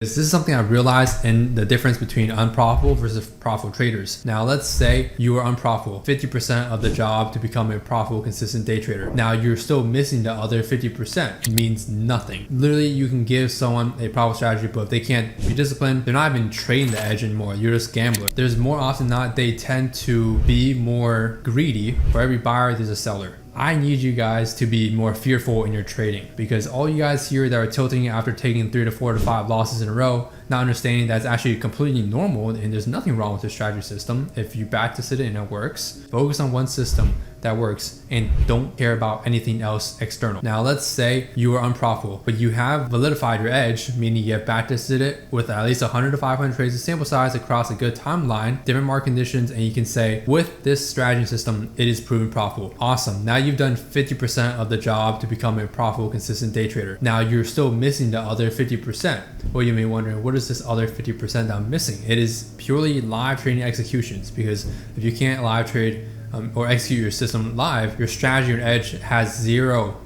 This is something I realized in the difference between unprofitable versus profitable traders. Now, let's say you are unprofitable, 50% of the job to become a profitable, consistent day trader. Now, you're still missing the other 50%. It means nothing. Literally, you can give someone a profitable strategy, but if they can't be disciplined, they're not even trading the edge anymore. You're just gambler. There's more often than not, they tend to be more greedy. For every buyer, there's a seller. I need you guys to be more fearful in your trading, because all you guys here that are tilting after taking 3 to 4 to 5 losses in a row, not understanding that's actually completely normal and there's nothing wrong with the strategy system. If you practice it and it works, focus on one system that works and don't care about anything else external. Now, let's say you are unprofitable, but you have validified your edge, meaning you have practiced it with at least 100 to 500 trades of sample size across a good timeline, different market conditions, and you can say, with this strategy system, it is proven profitable. Awesome. Now you've done 50% of the job to become a profitable, consistent day trader. Now you're still missing the other 50%. Well, you may be wondering, what is this other 50% that I'm missing? It is purely live trading executions, because if you can't live trade or execute your system live, your strategy and edge has zero.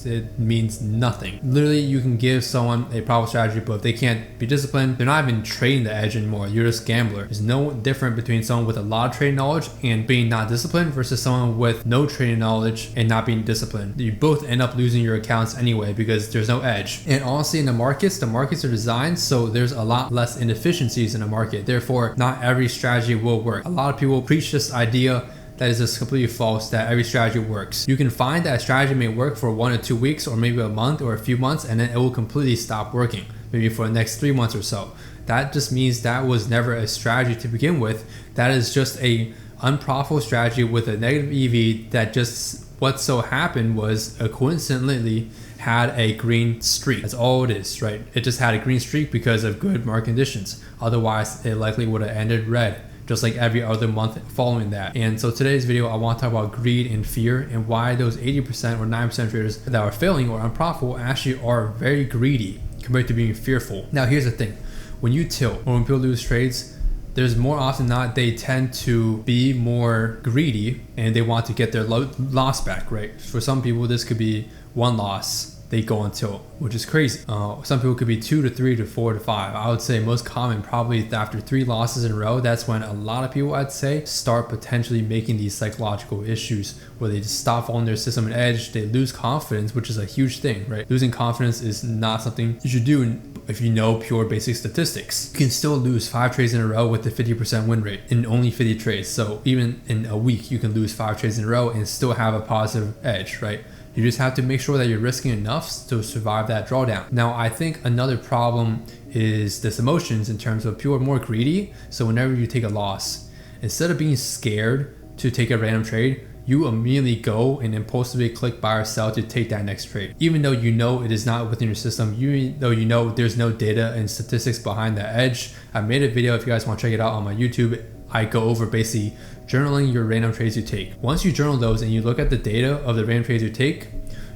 It means nothing. Literally, you can give someone a profitable strategy, but if they can't be disciplined, they're not even trading the edge anymore. You're just gambler. There's no difference between someone with a lot of trading knowledge and being not disciplined versus someone with no trading knowledge and not being disciplined. You both end up losing your accounts anyway, because there's no edge. And honestly, in the markets are designed so there's a lot less inefficiencies in the market. Therefore, not every strategy will work. A lot of people preach this idea that is just completely false, that every strategy works. You can find that a strategy may work for 1 or 2 weeks, or maybe a month or a few months, and then it will completely stop working, maybe for the next 3 months or so. That just means that was never a strategy to begin with. That is just a unprofitable strategy with a negative EV that just what so happened was coincidentally had a green streak. That's all it is, right? It just had a green streak because of good market conditions. Otherwise, it likely would have ended red, just like every other month following that. And so today's video, I want to talk about greed and fear, and why those 80% or 9% traders that are failing or unprofitable actually are very greedy compared to being fearful. Now, here's the thing. When you tilt, or when people lose trades, there's more often than not, they tend to be more greedy and they want to get their loss back, right? For some people, this could be 1 loss. They go on tilt, which is crazy. Some people could be 2 to 3 to 4 to 5. I would say most common, probably after 3 losses in a row, that's when a lot of people, I'd say, start potentially making these psychological issues where they just stop following their system and edge. They lose confidence, which is a huge thing, right? Losing confidence is not something you should do if you know pure basic statistics. You can still lose 5 trades in a row with the 50% win rate in only 50 trades. So even in a week, you can lose 5 trades in a row and still have a positive edge, right? You just have to make sure that you're risking enough to survive that drawdown. Now, I think another problem is this emotions in terms of people are more greedy. So whenever you take a loss, instead of being scared to take a random trade, you immediately go and impulsively click buy or sell to take that next trade. Even though you know it is not within your system, even though you know there's no data and statistics behind the edge. I made a video, if you guys want to check it out, on my YouTube. I go over basically journaling your random trades you take. Once you journal those and you look at the data of the random trades you take,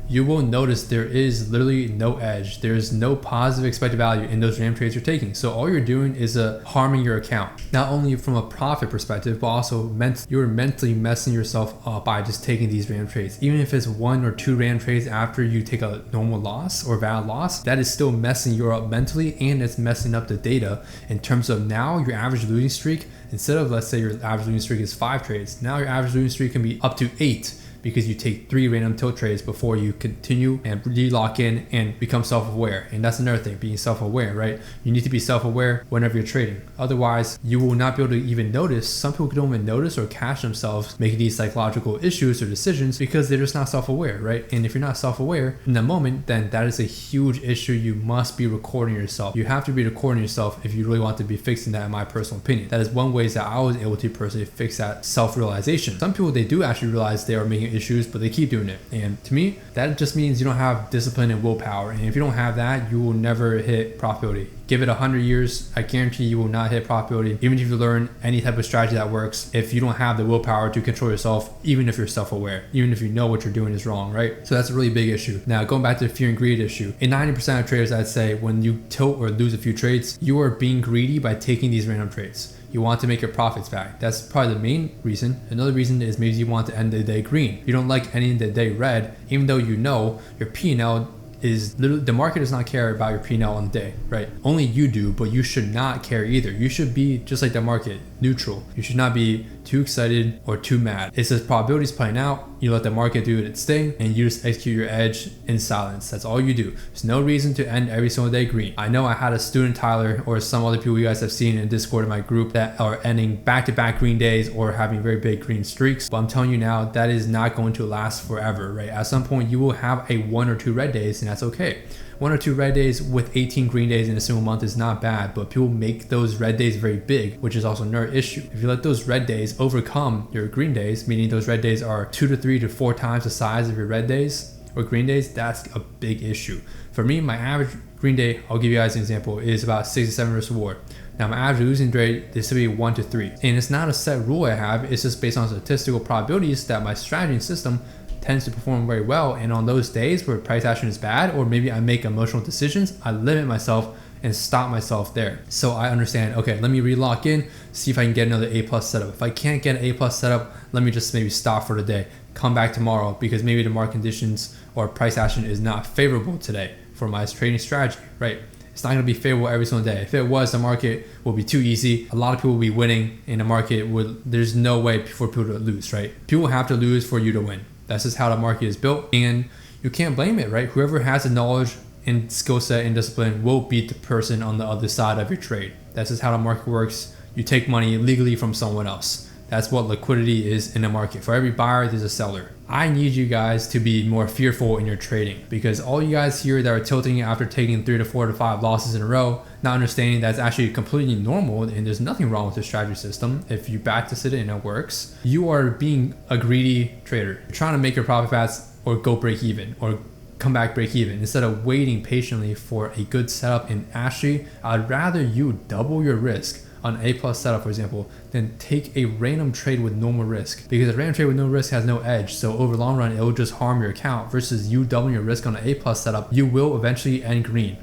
you will notice there is literally no edge. There's no positive expected value in those random trades you're taking. So all you're doing is harming your account, not only from a profit perspective, but also you're mentally messing yourself up by just taking these random trades. Even if it's 1 or 2 random trades after you take a normal loss or valid loss, that is still messing you up mentally, and it's messing up the data in terms of now your average losing streak. Instead of, let's say your average losing streak is 5 trades, now your average losing streak can be up to 8, because you take 3 random tilt trades before you continue and really lock in and become self-aware. And that's another thing, being self-aware, right? You need to be self-aware whenever you're trading. Otherwise, you will not be able to even notice. Some people don't even notice or catch themselves making these psychological issues or decisions because they're just not self-aware, right? And if you're not self-aware in the moment, then that is a huge issue. You must be recording yourself. You have to be recording yourself if you really want to be fixing that, in my personal opinion. That is one way that I was able to personally fix that self-realization. Some people, they do actually realize they are making issues, but they keep doing it. And to me, that just means you don't have discipline and willpower. And if you don't have that, you will never hit profitability. Give it 100 years, I guarantee you will not hit profitability. Even if you learn any type of strategy that works, if you don't have the willpower to control yourself, even if you're self-aware, even if you know what you're doing is wrong, right? So that's a really big issue. Now, going back to the fear and greed issue, in 90% of traders, I'd say when you tilt or lose a few trades, you are being greedy by taking these random trades. You want to make your profits back. That's probably the main reason. Another reason is maybe you want to end the day green. You don't like ending the day red, even though you know your P&L is literally, the market does not care about your P&L on the day, right? Only you do, but you should not care either. You should be just like the market, neutral. You should not be too excited or too mad. It's just probabilities playing out. You let the market do its thing and you just execute your edge in silence. That's all you do. There's no reason to end every single day green. I know I had a student, Tyler, or some other people you guys have seen in Discord in my group that are ending back-to-back green days or having very big green streaks. But I'm telling you now, that is not going to last forever, right? At some point, you will have a 1 or 2 red days, and that's okay. 1 or 2 red days with 18 green days in a single month is not bad, but people make those red days very big, which is also another issue. If you let those red days overcome your green days, meaning those red days are 2 to 3 to 4 times the size of your red days or green days, that's a big issue. For me, my average green day, I'll give you guys an example, is about 67 risk reward. Now my average losing rate is to be 1 to 3. And it's not a set rule I have, it's just based on statistical probabilities that my strategy and system tends to perform very well. And on those days where price action is bad, or maybe I make emotional decisions, I limit myself and stop myself there. So I understand, okay, let me re-lock in, see if I can get another A+ setup. If I can't get an A+ setup, let me just maybe stop for the day, come back tomorrow because maybe the market conditions or price action is not favorable today for my trading strategy, right? It's not going to be favorable every single day. If it was, the market will be too easy. A lot of people will be winning and the market would, there's no way for people to lose, right? People have to lose for you to win. That's just how the market is built, and you can't blame it, right? Whoever has the knowledge and skill set and discipline will beat the person on the other side of your trade. That's just how the market works. You take money legally from someone else. That's what liquidity is in the market. For every buyer, there's a seller. I need you guys to be more fearful in your trading, because all you guys here that are tilting after taking 3 to 4 to 5 losses in a row, not understanding that's actually completely normal and there's nothing wrong with the strategy system. If you backtest it and it works, you are being a greedy trader. You're trying to make your profit paths or go break even or come back break even instead of waiting patiently for a good setup. And actually, I'd rather you double your risk on A+ setup, for example, then take a random trade with normal risk, because a random trade with no risk has no edge. So over long run, it will just harm your account, versus you doubling your risk on an A+ setup, you will eventually end green.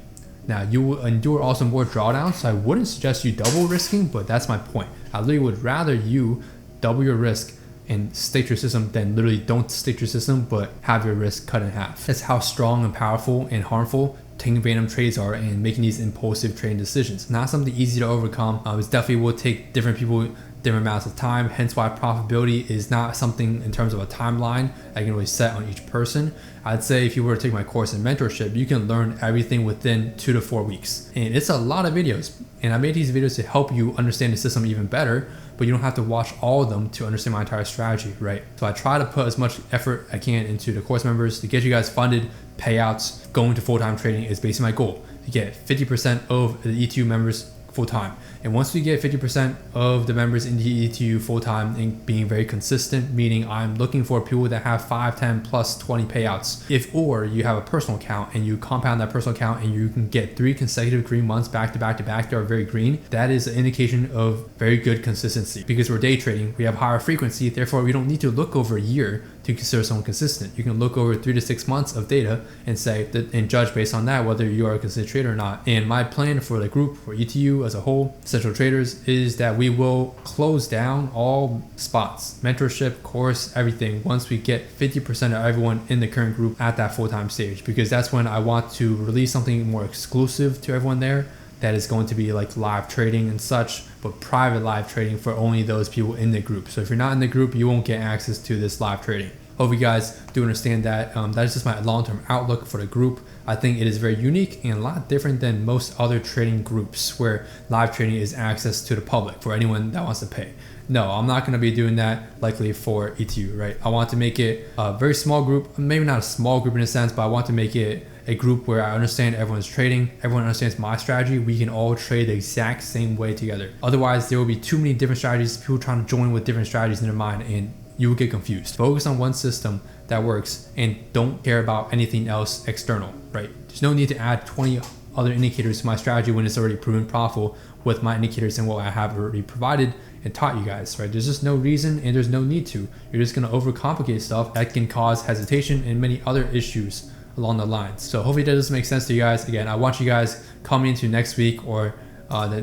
Now you will endure also more drawdowns, so I wouldn't suggest you double risking, but that's my point. I literally would rather you double your risk and stick your system than literally don't stick your system but have your risk cut in half. That's how strong and powerful and harmful taking random trades are and making these impulsive trading decisions. Not something easy to overcome. It definitely will take different people different amounts of time, hence why profitability is not something in terms of a timeline I can really set on each person. I'd say if you were to take my course in mentorship, you can learn everything within 2 to 4 weeks. And it's a lot of videos, and I made these videos to help you understand the system even better, but you don't have to watch all of them to understand my entire strategy, right? So I try to put as much effort I can into the course members to get you guys funded, payouts. Going to full-time trading is basically my goal, to get 50% of the ETU members full-time. And once we get 50% of the members in the ETU full-time and being very consistent, meaning I'm looking for people that have 5, 10 plus 20 payouts. If or you have a personal account and you compound that personal account and you can get 3 consecutive green months back to back to back that are very green, that is an indication of very good consistency. Because we're day trading, we have higher frequency, therefore we don't need to look over a year to consider someone consistent. You can look over 3 to 6 months of data and say that, and judge based on that whether you are a consistent trader or not. And my plan for the group, for ETU as a whole, Central Traders, is that we will close down all spots, mentorship, course, everything, once we get 50% of everyone in the current group at that full-time stage, because that's when I want to release something more exclusive to everyone there that is going to be like live trading and such, but private live trading for only those people in the group. So if you're not in the group, you won't get access to this live trading. Hope you guys do understand that. That is just my long-term outlook for the group. I think it is very unique and a lot different than most other trading groups where live trading is access to the public for anyone that wants to pay. No, I'm not going to be doing that likely for ETU, right? I want to make it a very small group, maybe not a small group in a sense, but I want to make it a group where I understand everyone's trading, everyone understands my strategy, we can all trade the exact same way together. Otherwise, there will be too many different strategies, people trying to join with different strategies in their mind, and you will get confused. Focus on one system that works and don't care about anything else external, right? There's no need to add 20 other indicators to my strategy when it's already proven profitable with my indicators and what I have already provided and taught you guys, right? There's just no reason and there's no need to. You're just gonna overcomplicate stuff that can cause hesitation and many other issues along the lines. So hopefully that does make sense to you guys. Again, I want you guys coming into next week or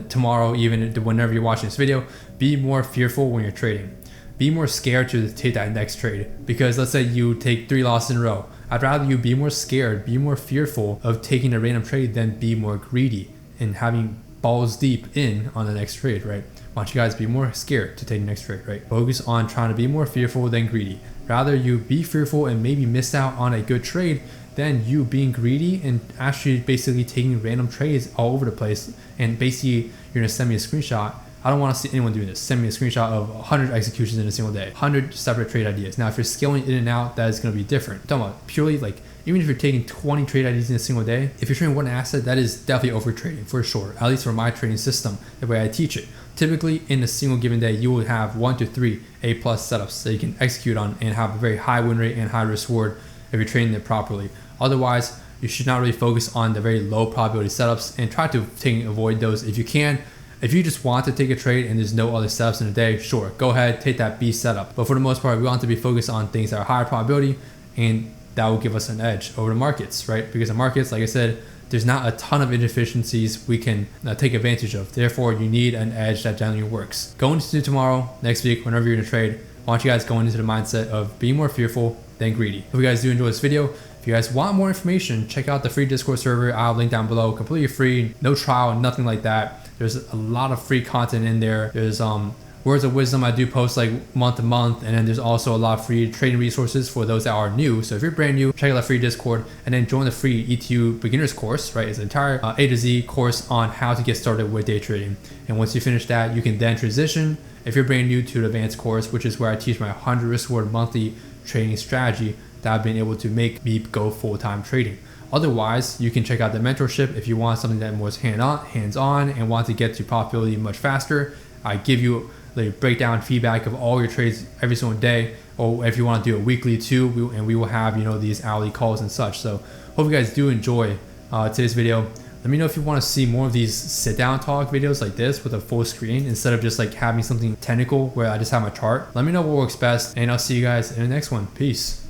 tomorrow, even whenever you're watching this video, be more fearful when you're trading. Be more scared to take that next trade, because let's say you take 3 losses in a row I'd rather you be more scared, be more fearful of taking a random trade than be more greedy and having balls deep in on the next trade, right? I want you guys to be more scared to take the next trade, right? Focus on trying to be more fearful than greedy. Rather you be fearful and maybe miss out on a good trade than you being greedy and actually basically taking random trades all over the place. And basically you're gonna send me a screenshot. I don't want to see anyone doing this. Send me a screenshot of 100 executions in a single day, 100 separate trade ideas. Now, if you're scaling in and out, that is going to be different. I'm talking about purely like, even if you're taking 20 trade ideas in a single day, if you're trading one asset, that is definitely over trading for sure. At least for my trading system, the way I teach it. Typically in a single given day, you will have 1 to 3 A+ setups that you can execute on and have a very high win rate and high risk reward if you're trading it properly. Otherwise, you should not really focus on the very low probability setups and try to avoid those if you can. If you just want to take a trade and there's no other setups in a day, sure, go ahead, take that B setup. But for the most part, we want to be focused on things that are higher probability, and that will give us an edge over the markets, right? Because the markets, like I said, there's not a ton of inefficiencies we can take advantage of. Therefore, you need an edge that generally works. Going into tomorrow, next week, whenever you're gonna trade, I want you guys going into the mindset of being more fearful than greedy. If you guys do enjoy this video, if you guys want more information, check out the free Discord server. I'll link down below, completely free, no trial, nothing like that. There's a lot of free content in there. There's words of wisdom I do post like month to month, and then there's also a lot of free trading resources for those that are new. So if you're brand new, check out the free Discord and then join the free ETU beginners course, right? It's an entire A to Z course on how to get started with day trading. And once you finish that, you can then transition, if you're brand new, to the advanced course, which is where I teach my 100 risk reward monthly trading strategy that I've been able to make me go full-time trading. Otherwise, you can check out the mentorship if you want something that more hands-on and want to get to profitability much faster. I give you the breakdown feedback of all your trades every single day, or if you want to do it weekly too, and we will have these hourly calls and such. So hope you guys do enjoy today's video. Let me know if you want to see more of these sit-down talk videos like this with a full screen instead of just like having something technical where I just have my chart. Let me know what works best, and I'll see you guys in the next one. Peace.